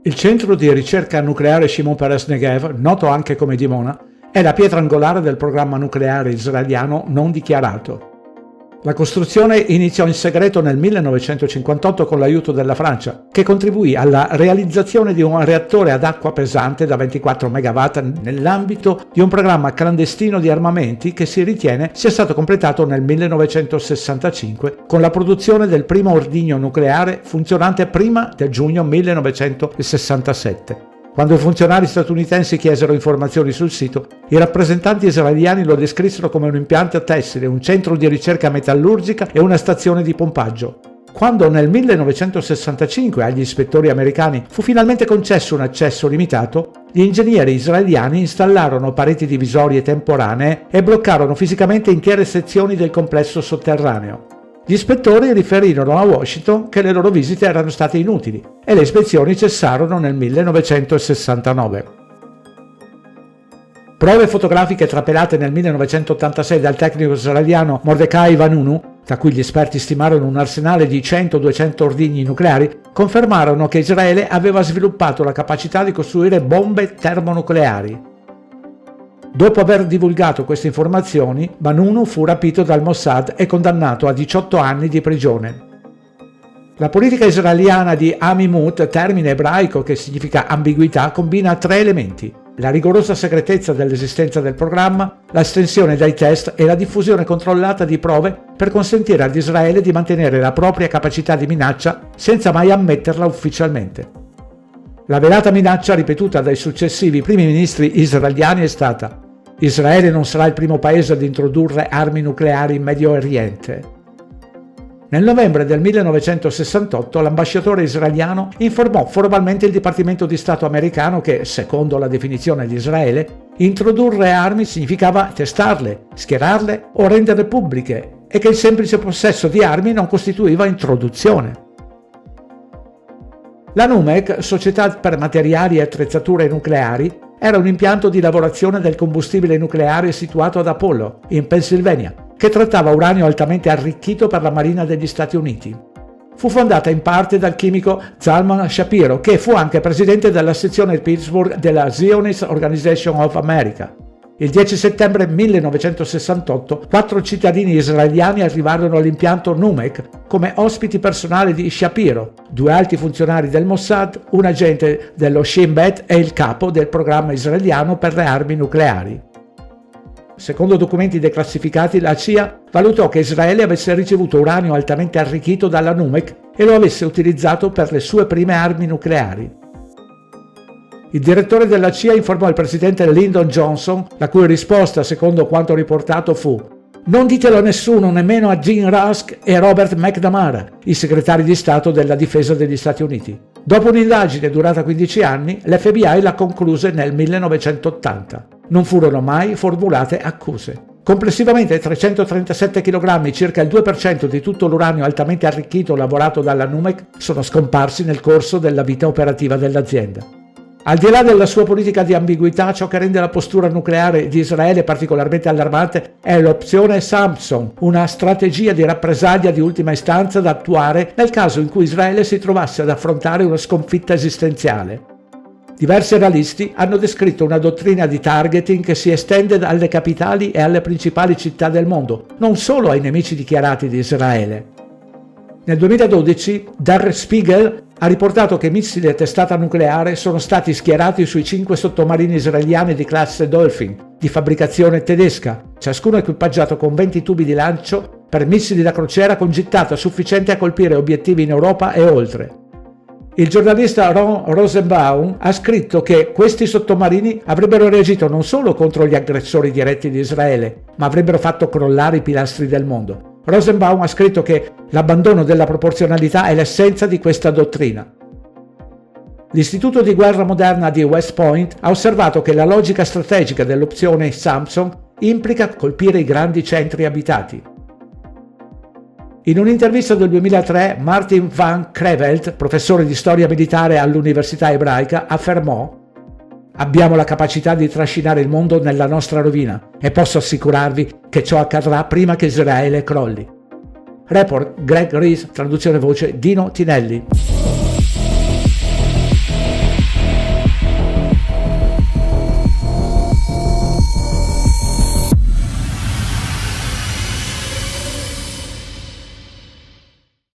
Il centro di ricerca nucleare Shimon Peres Negev, noto anche come Dimona, è la pietra angolare del programma nucleare israeliano non dichiarato. La costruzione iniziò in segreto nel 1958 con l'aiuto della Francia, che contribuì alla realizzazione di un reattore ad acqua pesante da 24 MW nell'ambito di un programma clandestino di armamenti che si ritiene sia stato completato nel 1965 con la produzione del primo ordigno nucleare funzionante prima del giugno 1967. Quando i funzionari statunitensi chiesero informazioni sul sito, i rappresentanti israeliani lo descrissero come un impianto tessile, un centro di ricerca metallurgica e una stazione di pompaggio. Quando nel 1965 agli ispettori americani fu finalmente concesso un accesso limitato, gli ingegneri israeliani installarono pareti divisorie temporanee e bloccarono fisicamente intere sezioni del complesso sotterraneo. Gli ispettori riferirono a Washington che le loro visite erano state inutili e le ispezioni cessarono nel 1969. Prove fotografiche trapelate nel 1986 dal tecnico israeliano Mordechai Vanunu, da cui gli esperti stimarono un arsenale di 100-200 ordigni nucleari, confermarono che Israele aveva sviluppato la capacità di costruire bombe termonucleari. Dopo aver divulgato queste informazioni, Vanunu fu rapito dal Mossad e condannato a 18 anni di prigione. La politica israeliana di Amimut, termine ebraico che significa ambiguità, combina tre elementi: la rigorosa segretezza dell'esistenza del programma, l'estensione dei test e la diffusione controllata di prove per consentire ad Israele di mantenere la propria capacità di minaccia senza mai ammetterla ufficialmente. La velata minaccia ripetuta dai successivi primi ministri israeliani è stata: Israele non sarà il primo paese ad introdurre armi nucleari in Medio Oriente. Nel novembre del 1968 l'ambasciatore israeliano informò formalmente il Dipartimento di Stato americano che, secondo la definizione di Israele, introdurre armi significava testarle, schierarle o renderle pubbliche e che il semplice possesso di armi non costituiva introduzione. La NUMEC, Società per Materiali e Attrezzature Nucleari, era un impianto di lavorazione del combustibile nucleare situato ad Apollo, in Pennsylvania, che trattava uranio altamente arricchito per la Marina degli Stati Uniti. Fu fondata in parte dal chimico Zalman Shapiro, che fu anche presidente della sezione Pittsburgh della Zionist Organization of America. Il 10 settembre 1968, 4 cittadini israeliani arrivarono all'impianto NUMEC come ospiti personali di Shapiro, 2 alti funzionari del Mossad, un agente dello Shin Bet e il capo del programma israeliano per le armi nucleari. Secondo documenti declassificati, la CIA valutò che Israele avesse ricevuto uranio altamente arricchito dalla NUMEC e lo avesse utilizzato per le sue prime armi nucleari. Il direttore della CIA informò il presidente Lyndon Johnson, la cui risposta, secondo quanto riportato, fu: «Non ditelo a nessuno, nemmeno a Gene Rusk e Robert McNamara, i segretari di Stato della Difesa degli Stati Uniti». Dopo un'indagine durata 15 anni, l'FBI la concluse nel 1980. Non furono mai formulate accuse. Complessivamente 337 kg, circa il 2% di tutto l'uranio altamente arricchito lavorato dalla NUMEC, sono scomparsi nel corso della vita operativa dell'azienda. Al di là della sua politica di ambiguità, ciò che rende la postura nucleare di Israele particolarmente allarmante è l'opzione Samson, una strategia di rappresaglia di ultima istanza da attuare nel caso in cui Israele si trovasse ad affrontare una sconfitta esistenziale. Diversi analisti hanno descritto una dottrina di targeting che si estende alle capitali e alle principali città del mondo, non solo ai nemici dichiarati di Israele. Nel 2012 Der Spiegel ha riportato che missili a testata nucleare sono stati schierati sui 5 sottomarini israeliani di classe Dolphin, di fabbricazione tedesca, ciascuno equipaggiato con 20 tubi di lancio per missili da crociera con gittata sufficiente a colpire obiettivi in Europa e oltre. Il giornalista Ron Rosenbaum ha scritto che questi sottomarini avrebbero reagito non solo contro gli aggressori diretti di Israele, ma avrebbero fatto crollare i pilastri del mondo. Rosenbaum ha scritto che l'abbandono della proporzionalità è l'essenza di questa dottrina. L'Istituto di Guerra Moderna di West Point ha osservato che la logica strategica dell'opzione Samson implica colpire i grandi centri abitati. In un'intervista del 2003, Martin van Creveld, professore di storia militare all'Università Ebraica, affermò: «Abbiamo la capacità di trascinare il mondo nella nostra rovina e posso assicurarvi che ciò accadrà prima che Israele crolli». Report Greg Rees, traduzione voce Dino Tinelli.